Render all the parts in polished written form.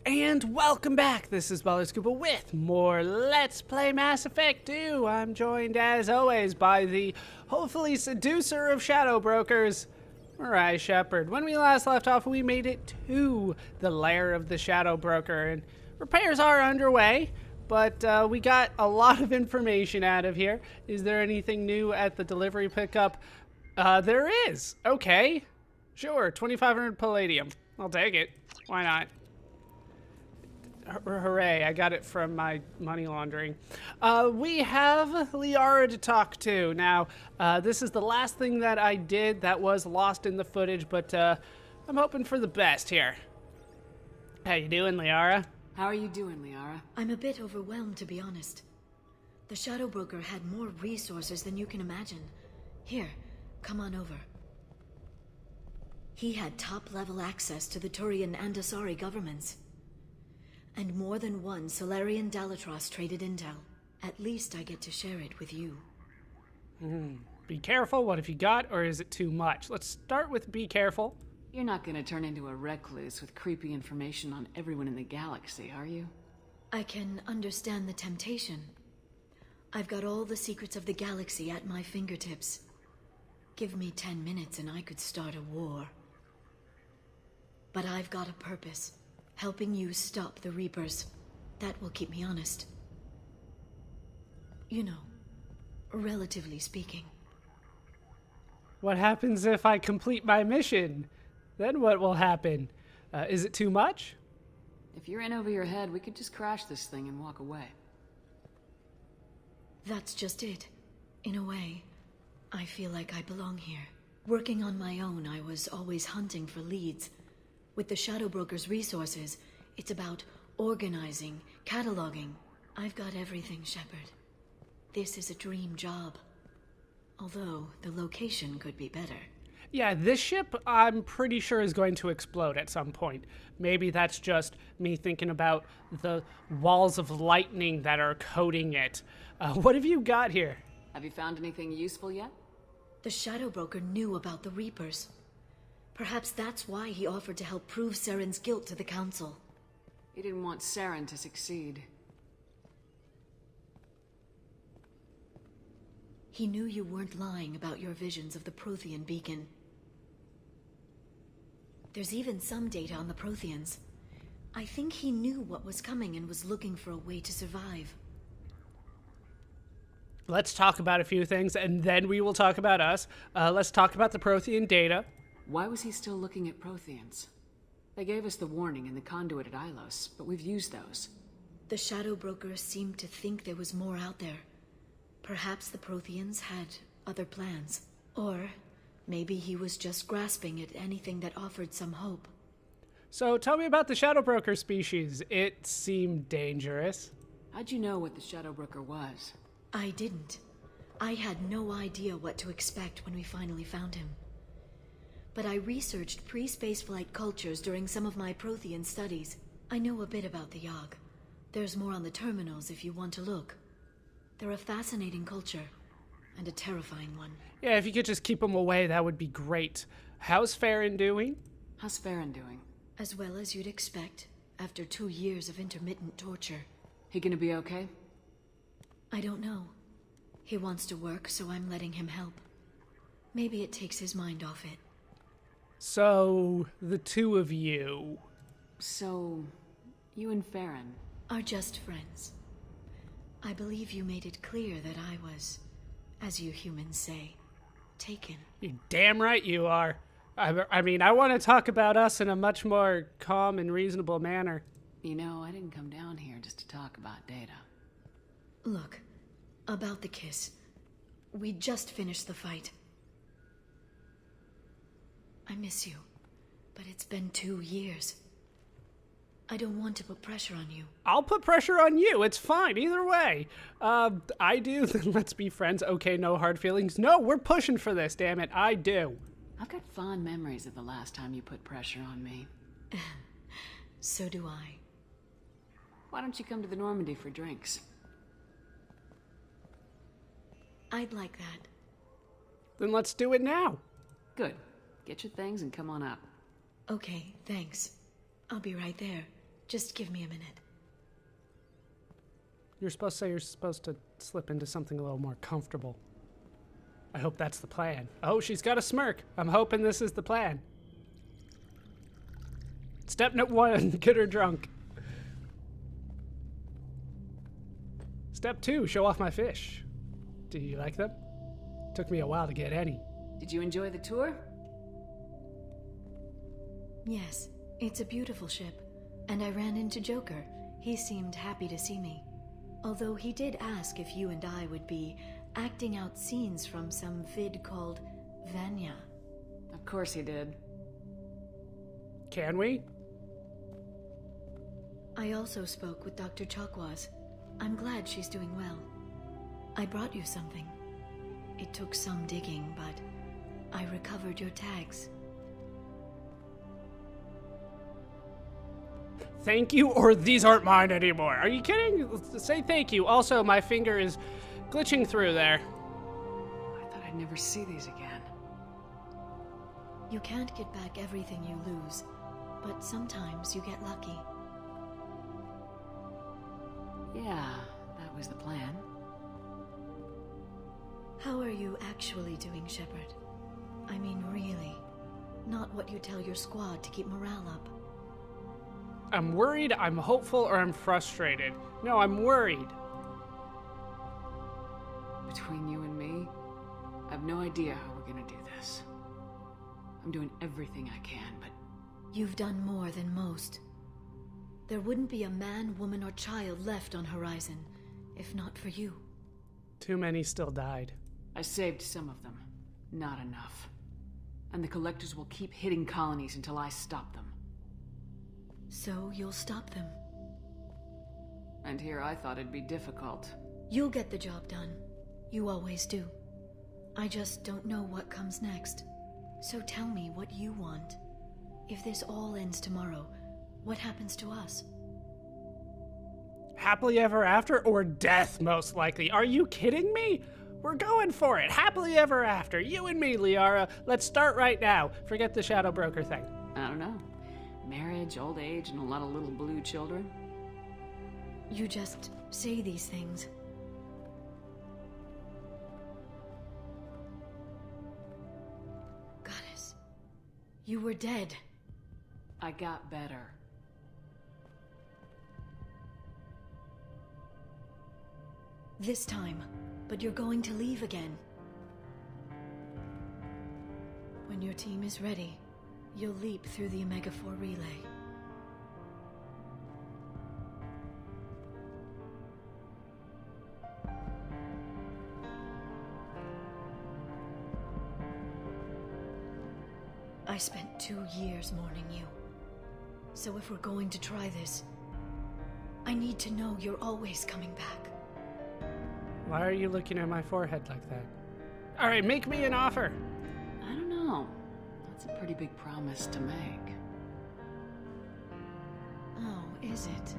And welcome back. This is Baller Scuba with more Let's Play Mass Effect 2. I'm joined, as always, by the hopefully seducer of Shadow Brokers, Mariah Shepard. When we last left off, we made it to the lair of the Shadow Broker, and repairs are underway, but we got a lot of information out of here. Is there anything new at the delivery pickup? There is. Okay. Sure, 2,500 palladium. I'll take it. Why not? Hooray, I got it from my money laundering. We have Liara to talk to. Now, this is the last thing that I did that was lost in the footage, but I'm hoping for the best here. How you doing, Liara? How are you doing, Liara? I'm a bit overwhelmed, to be honest. The Shadow Broker had more resources than you can imagine. Here, come on over. He had top-level access to the Turian and Asari governments. And more than one Solarian Dalatros traded intel. At least I get to share it with you. Be careful, what have you got, or is it too much? Let's start with be careful. You're not gonna turn into a recluse with creepy information on everyone in the galaxy, are you? I can understand the temptation. I've got all the secrets of the galaxy at my fingertips. Give me 10 minutes and I could start a war. But I've got a purpose. Helping you stop the Reapers. That will keep me honest. You know, relatively speaking. What happens if I complete my mission? Then what will happen? Is it too much? If you're in over your head, we could just crash this thing and walk away. That's just it. In a way, I feel like I belong here. Working on my own, I was always hunting for leads. With the Shadow Broker's resources, it's about organizing, cataloging. I've got everything, Shepard. This is a dream job. Although, the location could be better. Yeah, this ship, I'm pretty sure, is going to explode at some point. Maybe that's just me thinking about the walls of lightning that are coating it. What have you got here? Have you found anything useful yet? The Shadow Broker knew about the Reapers. Perhaps that's why he offered to help prove Saren's guilt to the Council. He didn't want Saren to succeed. He knew you weren't lying about your visions of the Prothean beacon. There's even some data on the Protheans. I think he knew what was coming and was looking for a way to survive. Let's talk about a few things, and then we will talk about us. Let's talk about the Prothean data. Why was he still looking at Protheans? They gave us the warning in the conduit at Ilos, but we've used those. The Shadow Broker seemed to think there was more out there. Perhaps the Protheans had other plans. Or maybe he was just grasping at anything that offered some hope. So tell me about the Shadow Broker species. It seemed dangerous. How'd you know what the Shadow Broker was? I didn't. I had no idea what to expect when we finally found him. But I researched pre-spaceflight cultures during some of my Prothean studies. I know a bit about the Yogg. There's more on the terminals if you want to look. They're a fascinating culture, and a terrifying one. Yeah, if you could just keep them away, that would be great. How's Farron doing? How's Farron doing? As well as you'd expect, after 2 years of intermittent torture. He gonna be okay? I don't know. He wants to work, so I'm letting him help. Maybe it takes his mind off it. So, the two of you. So, you and Farron. Are just friends. I believe you made it clear that I was, as you humans say, taken. You're damn right you are. I mean, I want to talk about us in a much more calm and reasonable manner. You know, I didn't come down here just to talk about data. Look, about the kiss. We just finished the fight. I miss you, but it's been 2 years. I don't want to put pressure on you. I'll put pressure on you. It's fine, either way. I do, then let's be friends. Okay, no hard feelings. No, we're pushing for this, damn it. I do. I've got fond memories of the last time you put pressure on me. So do I. Why don't you come to the Normandy for drinks? I'd like that. Then let's do it now. Good. Get your things and come on up. Okay, thanks. I'll be right there. Just give me a minute. You're supposed to slip into something a little more comfortable. I hope that's the plan. Oh, she's got a smirk. I'm hoping this is the plan. Step note 1, get her drunk. Step 2, show off my fish. Do you like them? Took me a while to get any. Did you enjoy the tour? Yes, it's a beautiful ship. And I ran into Joker. He seemed happy to see me. Although he did ask if you and I would be acting out scenes from some vid called Vanya. Of course he did. Can we? I also spoke with Dr. Chakwas. I'm glad she's doing well. I brought you something. It took some digging, but I recovered your tags. Thank you, or these aren't mine anymore. Are you kidding? Say thank you. Also, my finger is glitching through there. I thought I'd never see these again. You can't get back everything you lose, but sometimes you get lucky. Yeah, that was the plan. How are you actually doing, Shepard? I mean, really. Not what you tell your squad to keep morale up. I'm worried, I'm hopeful, or I'm frustrated. No, I'm worried. Between you and me, I have no idea how we're gonna do this. I'm doing everything I can, but... You've done more than most. There wouldn't be a man, woman, or child left on Horizon, if not for you. Too many still died. I saved some of them. Not enough. And the Collectors will keep hitting colonies until I stop them. So you'll stop them. And here I thought it'd be difficult. You'll get the job done. You always do. I just don't know what comes next. So tell me what you want. If this all ends tomorrow, what happens to us? Happily ever after, or death, most likely. Are you kidding me? We're going for it. Happily ever after. You and me, Liara. Let's start right now. Forget the Shadow Broker thing. I don't know. Marriage, old age, and a lot of little blue children. You just say these things. Goddess, you were dead. I got better. This time, but you're going to leave again. When your team is ready, you'll leap through the Omega-4 relay. I spent 2 years mourning you. So if we're going to try this, I need to know you're always coming back. Why are you looking at my forehead like that? All right, make me an offer. I don't know. That's a pretty big promise to make. Oh, is it?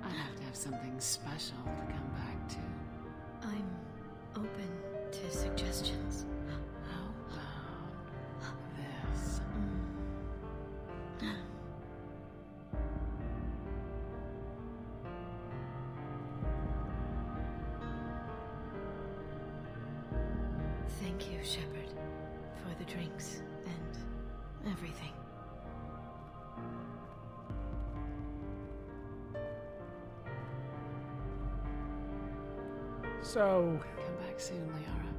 I'd have to have something special to come back to. I'm open to suggestions. How about this? Thank you, Shepard, for the drinks and everything. So, Come back soon, Liara.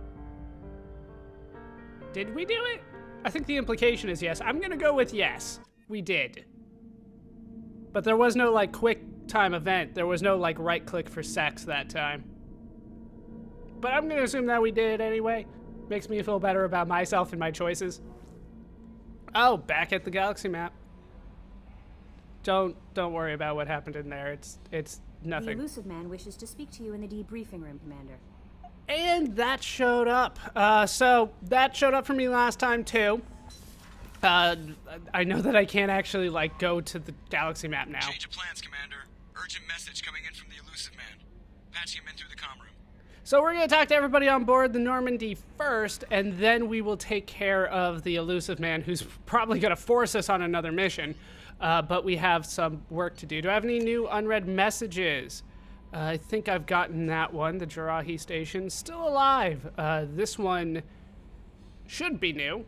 did we do it? I think the implication is yes. I'm gonna go with yes. We did. But there was no, like, quick time event. There was no, like, right click for sex that time. But I'm gonna assume that we did anyway. Makes me feel better about myself and my choices. Oh, back at the galaxy map. Don't worry about what happened in there. It's The nothing. elusive man wishes to speak to you in the debriefing room, Commander. And that showed up. So that showed up for me last time too. I know that I can't actually, like, go to the galaxy map now. Change of plans, Commander. Urgent message coming in from the elusive man. Patching him in through the comm room. So we're going to talk to everybody on board the Normandy first, and then we will take care of the elusive man who's probably going to force us on another mission. But we have some work to do. Do I have any new unread messages? I think I've gotten that one. The Jarahi station, still alive. This one should be new.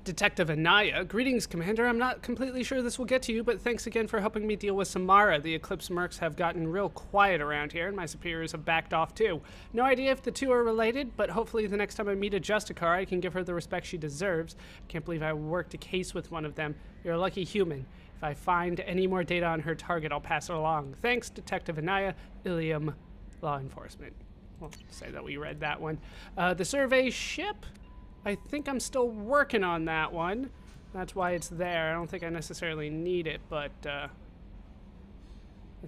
Detective Anaya. Greetings, Commander. I'm not completely sure this will get to you, but thanks again for helping me deal with Samara. The Eclipse mercs have gotten real quiet around here, and my superiors have backed off too. No idea if the two are related, but hopefully the next time I meet a Justicar, I can give her the respect she deserves. Can't believe I worked a case with one of them. You're a lucky human. If I find any more data on her target, I'll pass it along. Thanks, Detective Anaya, Ilium Law Enforcement. We'll say that we read that one. The survey ship? I think I'm still working on that one. That's why it's there. I don't think I necessarily need it, but I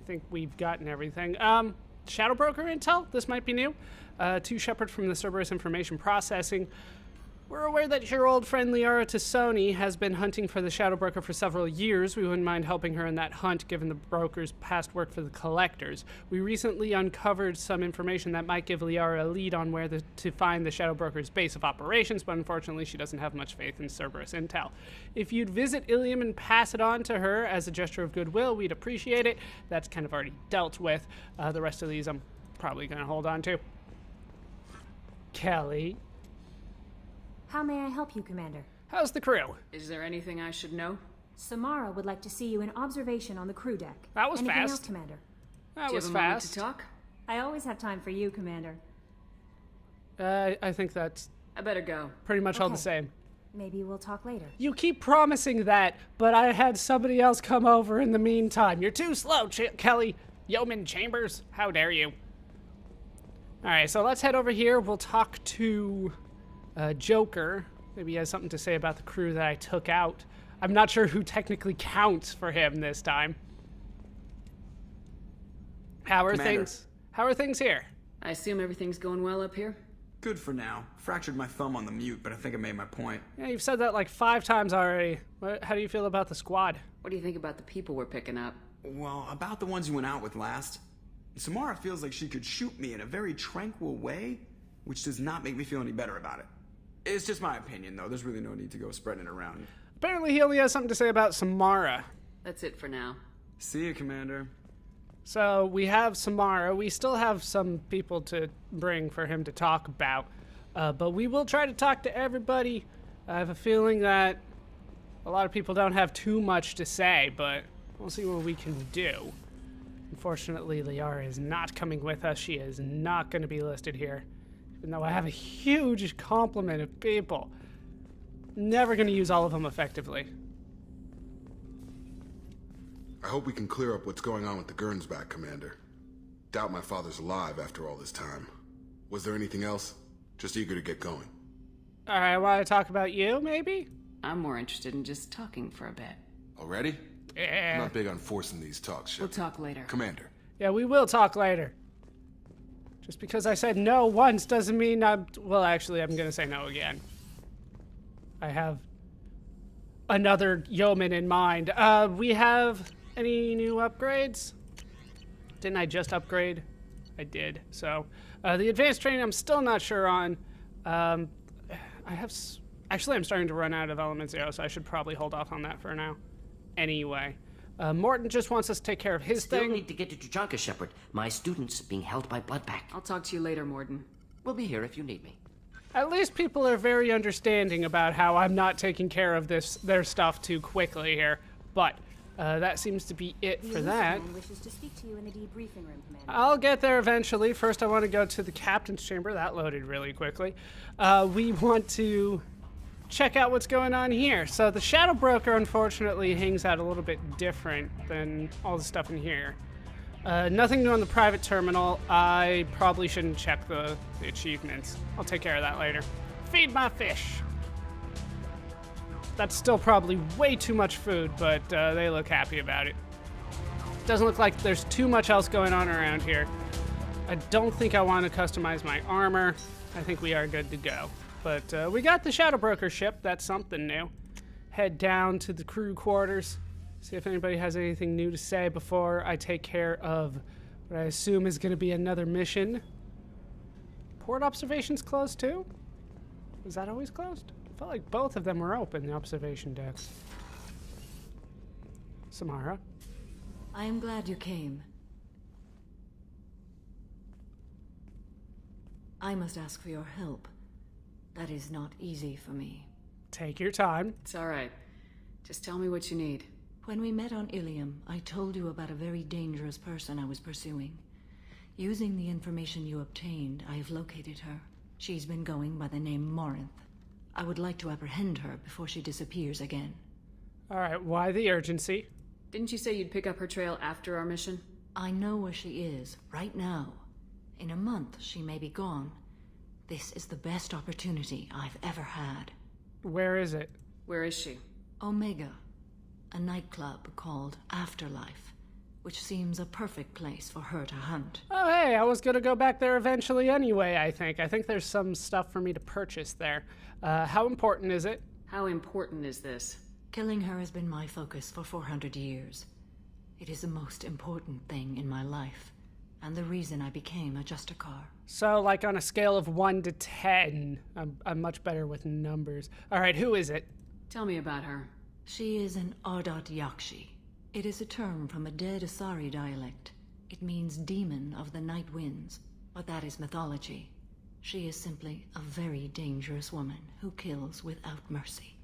think we've gotten everything. Shadow Broker intel? This might be new. To Shepard from the Cerberus Information Processing. We're aware that your old friend Liara Tassoni has been hunting for the Shadow Broker for several years. We wouldn't mind helping her in that hunt, given the broker's past work for the Collectors. We recently uncovered some information that might give Liara a lead on where to find the Shadow Broker's base of operations, but unfortunately she doesn't have much faith in Cerberus intel. If you'd visit Ilium and pass it on to her as a gesture of goodwill, we'd appreciate it. That's kind of already dealt with. The rest of these I'm probably going to hold on to. Kelly. How may I help you, Commander? How's the crew? Is there anything I should know? Samara would like to see you in observation on the crew deck. That was Anything fast. else, Commander? That Do you was have a moment fast. to talk? I always have time for you, Commander. I think that's I better go. pretty much all the Okay. same. Maybe we'll talk later. You keep promising that, but I had somebody else come over in the meantime. You're too slow, Kelly. Yeoman Chambers, how dare you? All right, so let's head over here. We'll talk to Joker. Maybe he has something to say about the crew that I took out. I'm not sure who technically counts for him this time. How are Commander. things? How are things here? I assume everything's going well up here? Good for now. Fractured my thumb on the mute, but I think I made my point. Yeah, you've said that like 5 times already. How do you feel about the squad? What do you think about the people we're picking up? Well, about the ones you went out with last. Samara feels like she could shoot me in a very tranquil way, which does not make me feel any better about it. It's just my opinion, though. There's really no need to go spreading it around. Apparently he only has something to say about Samara. That's it for now. See you, Commander. So we have Samara. We still have some people to bring for him to talk about. But we will try to talk to everybody. I have a feeling that a lot of people don't have too much to say, but we'll see what we can do. Unfortunately, Liara is not coming with us. She is not going to be listed here. Even though I have a huge complement of people. Never going to use all of them effectively. I hope we can clear up what's going on with the Gernsback, Commander. Doubt my father's alive after all this time. Was there anything else? Just eager to get going. Alright, want to talk about you, maybe? I'm more interested in just talking for a bit. Already? I'm Yeah. not big on forcing these talks, We'll Shepard. talk later. Commander, Yeah, we will talk later. Just because I said no once doesn't mean I'm... Well, actually, I'm going to say no again. I have another yeoman in mind. We have any new upgrades? Didn't I just upgrade? I did. So, the advanced training I'm still not sure on. I have... Actually, I'm starting to run out of Element Zero, so I should probably hold off on that for now. Anyway. Morton just wants us to take care of his Still thing. need to get to Tuchanka, Shepard. My student's being held by Bloodback. I'll talk to you later, Morden. We'll be here if you need me. At least people are very understanding about how I'm not taking care of their stuff too quickly here. But that seems to be it for that. Someone wishes to speak to you in the debriefing room, Commander. I'll get there eventually. First, I want to go to the captain's chamber. That loaded really quickly. We want to check out what's going on here. So the Shadow Broker, unfortunately, hangs out a little bit different than all the stuff in here. Nothing new on the private terminal. I probably shouldn't check the achievements. I'll take care of that later. Feed my fish. That's still probably way too much food, but they look happy about it. Doesn't look like there's too much else going on around here. I don't think I want to customize my armor. I think we are good to go. But we got the Shadow Broker ship. That's something new. Head down to the crew quarters. See if anybody has anything new to say before I take care of what I assume is going to be another mission. port observations closed too? Was that always closed? I felt like both of them were open, the observation decks. Samara? I am glad you came. I must ask for your help. That is not easy for me. Take your time. It's all right. Just tell me what you need. When we met on Ilium, I told you about a very dangerous person I was pursuing. Using the information you obtained, I have located her. She's been going by the name Morinth. I would like to apprehend her before she disappears again. Alright, why the urgency? Didn't you say you'd pick up her trail after our mission? I know where she is, right now. In a month, she may be gone. This is the best opportunity I've ever had. Where is it? Where is she? Omega, a nightclub called Afterlife, which seems a perfect place for her to hunt. Oh, hey, I was gonna go back there eventually anyway, I think. I think there's some stuff for me to purchase there. How important is it? How important is this? Killing her has been my focus for 400 years. It is the most important thing in my life, and the reason I became a Justicar. So, like on a scale of 1 to 10, I'm much better with numbers. Alright, who is it? Tell me about her. She is an Ardat Yakshi. It is a term from a dead Asari dialect. It means demon of the night winds, but that is mythology. She is simply a very dangerous woman who kills without mercy.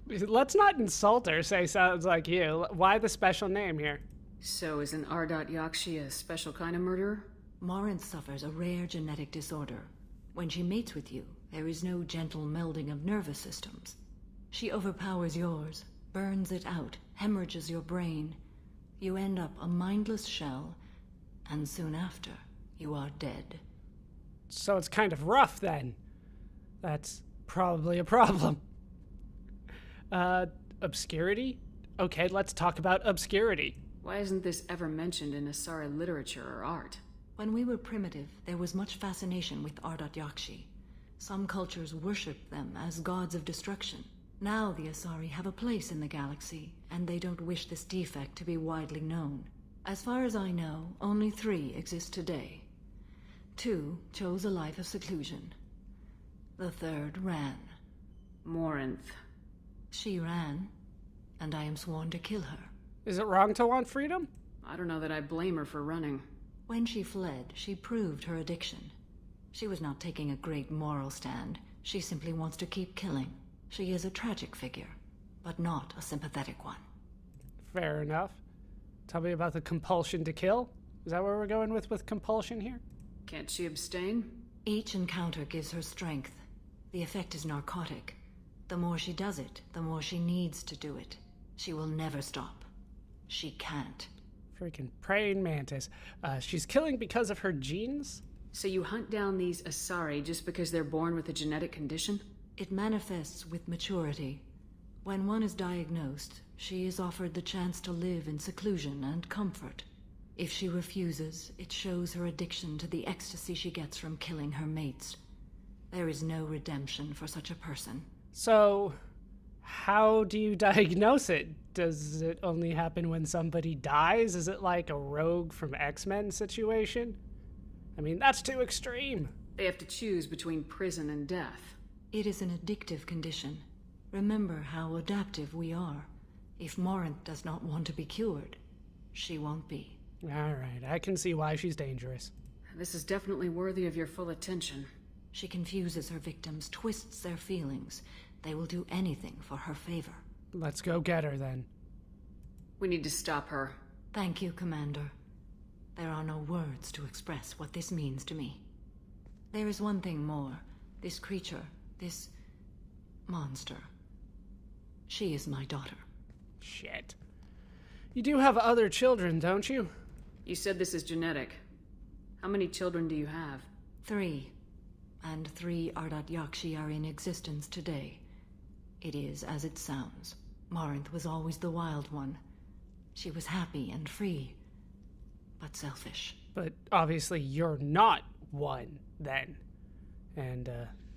Let's not insult her, say sounds like you. Why the special name here? So is an Ardat Yakshi a special kind of murderer? Morinth suffers a rare genetic disorder. When she mates with you, there is no gentle melding of nervous systems. She overpowers yours, burns it out, hemorrhages your brain. You end up a mindless shell, and soon after, you are dead. So it's kind of rough then. That's probably a problem. Obscurity? Okay, let's talk about obscurity. Why isn't this ever mentioned in Asari literature or art? When we were primitive, there was much fascination with Ardat Yakshi. Some cultures worshipped them as gods of destruction. Now the Asari have a place in the galaxy, and they don't wish this defect to be widely known. As far as I know, only 3 exist today. 2 chose a life of seclusion. The 3rd ran. Morinth. She ran, and I am sworn to kill her. Is it wrong to want freedom? I don't know that I blame her for running. When she fled, she proved her addiction. She was not taking a great moral stand. She simply wants to keep killing. She is a tragic figure, but not a sympathetic one. Fair enough. Tell me about the compulsion to kill. Is that where we're going with compulsion here? Can't she abstain? Each encounter gives her strength. The effect is narcotic. The more she does it, the more she needs to do it. She will never stop. She can't. Freaking praying mantis. She's killing because of her genes? So you hunt down these Asari just because they're born with a genetic condition? It manifests with maturity. When one is diagnosed, she is offered the chance to live in seclusion and comfort. If she refuses, it shows her addiction to the ecstasy she gets from killing her mates. There is no redemption for such a person. So, how do you diagnose it? Does it only happen when somebody dies? Is it like a Rogue from X-Men situation? I mean, that's too extreme. They have to choose between prison and death. It is an addictive condition. Remember how adaptive we are. If Morinth does not want to be cured, she won't be. Alright, I can see why she's dangerous. This is definitely worthy of your full attention. She confuses her victims, twists their feelings. They will do anything for her favor. Let's go get her then. We need to stop her. Thank you, Commander. There are no words to express what this means to me. There is one thing more. This creature, this monster. She is my daughter. Shit. You do have other children, don't you? You said this is genetic. How many children do you have? 3. And 3 Ardat Yakshi are in existence today. It is as it sounds. Morinth was always the wild one. She was happy and free, but selfish. But obviously you're not one, then. And,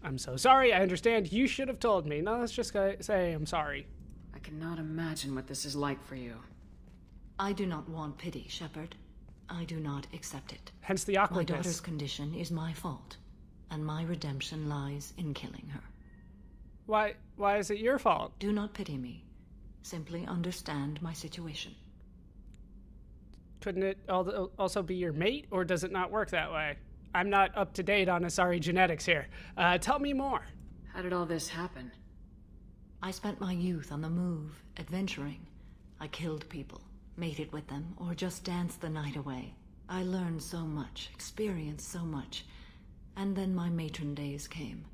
I'm so sorry, I understand. You should have told me. Now let's just say I'm sorry. I cannot imagine what this is like for you. I do not want pity, Shepard. I do not accept it. Hence the My awkwardness. daughter's condition is my fault, and my redemption lies in killing her. Why is it your fault? Do not pity me. Simply understand my situation. Couldn't it also be your mate, or does it not work that way? I'm not up to date on Asari genetics here. Tell me more. How did all this happen? I spent my youth on the move, adventuring. I killed people, mated with them, or just danced the night away. I learned so much, experienced so much, and then my matron days came.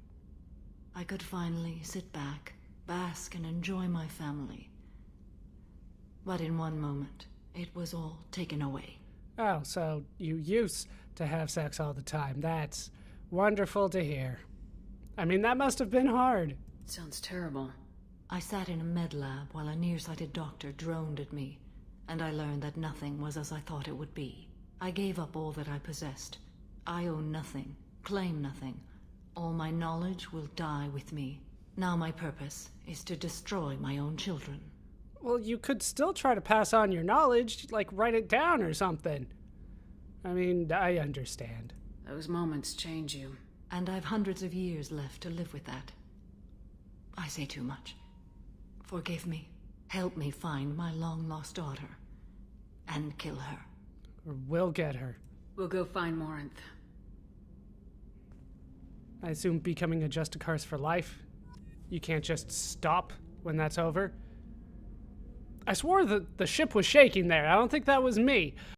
I could finally sit back, bask, and enjoy my family. But in one moment, it was all taken away. Oh, so you used to have sex all the time. That's wonderful to hear. I mean, that must have been hard. Sounds terrible. I sat in a med lab while a nearsighted doctor droned at me, and I learned that nothing was as I thought it would be. I gave up all that I possessed. I own nothing, claim nothing. All my knowledge will die with me. Now my purpose is to destroy my own children. Well, you could still try to pass on your knowledge, like write it down or something. I mean, I understand. Those moments change you. And I've hundreds of years left to live with that. I say too much. Forgive me. Help me find my long-lost daughter. And kill her. Or we'll get her. We'll go find Morinth. I assume becoming a Justicar's for life. You can't just stop when that's over. I swore that the ship was shaking there. I don't think that was me.